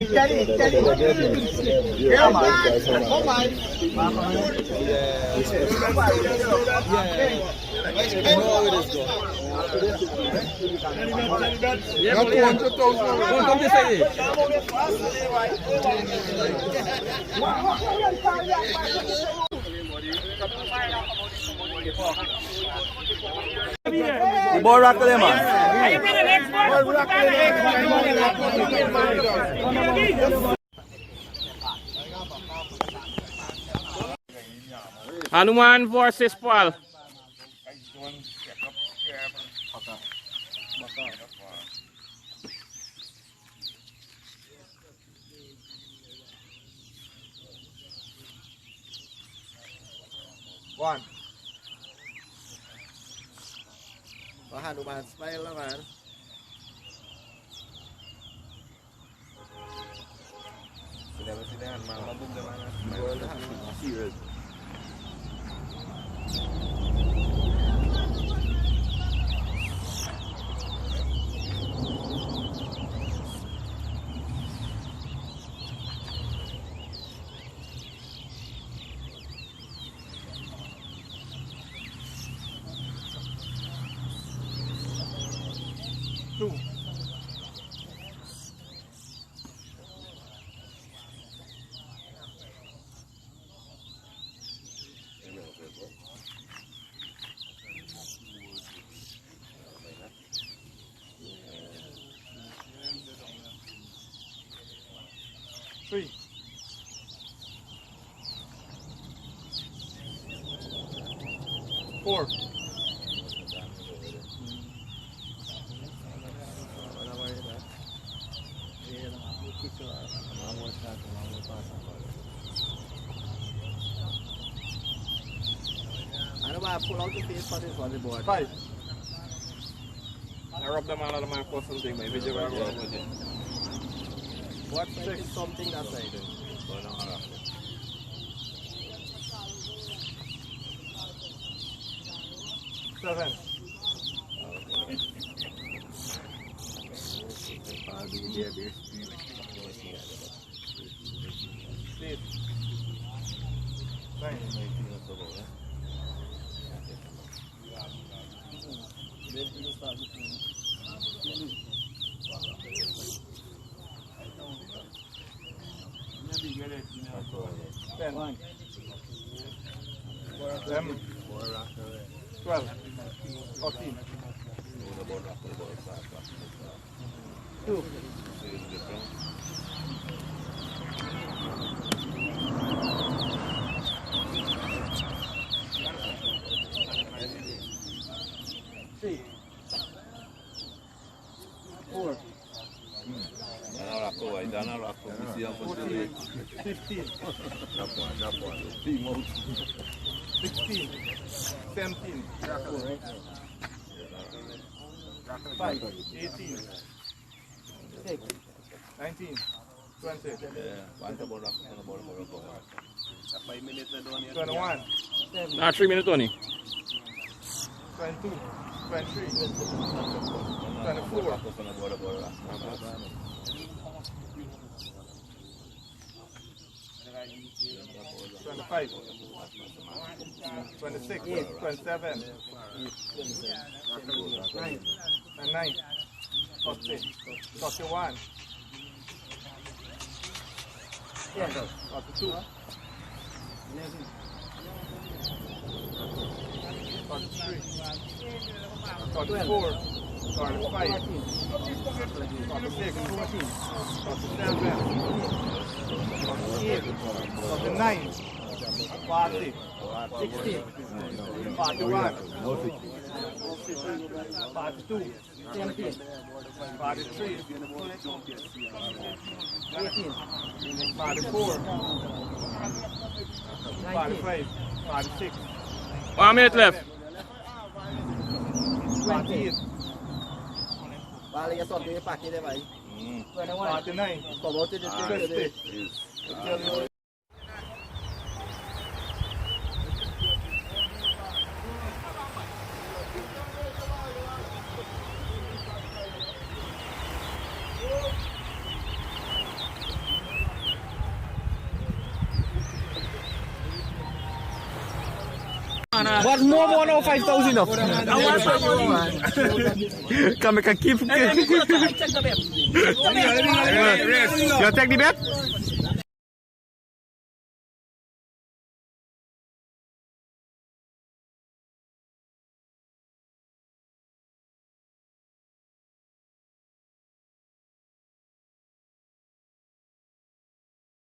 Yeah, man. Come on. Yeah, 200,000. Come this way. The ball rock there, man. Hanuman versus Paul. One. HANUMAN smile naman. Sila mga mabugdaman na smile. Serious. Two. Three. Four. Ano ba? Pull out the face for this on the board. Five. I rub them all out of my first something, my video I go with it. What side is something that side? Seven. Eight. Nine. Ten. 11. 12. 14. 2. 3. 4. 15. 16. 17. 5. 18. 6. 19. 20. 21. Not 3 minutes only. 22. 23. 24. 25, 26, 27, 9, 40, 41, 42, 43, 44, 45, 46, 47, 48, 49, 40, 60, 41, 42, 17, 43, 18, 44, 45, 46. 1 minute left. 28. Bali ka sorte yung paki de bhai. 49. Promoted to 50. What more no 5,000 of? Come back and keep. You take the bet?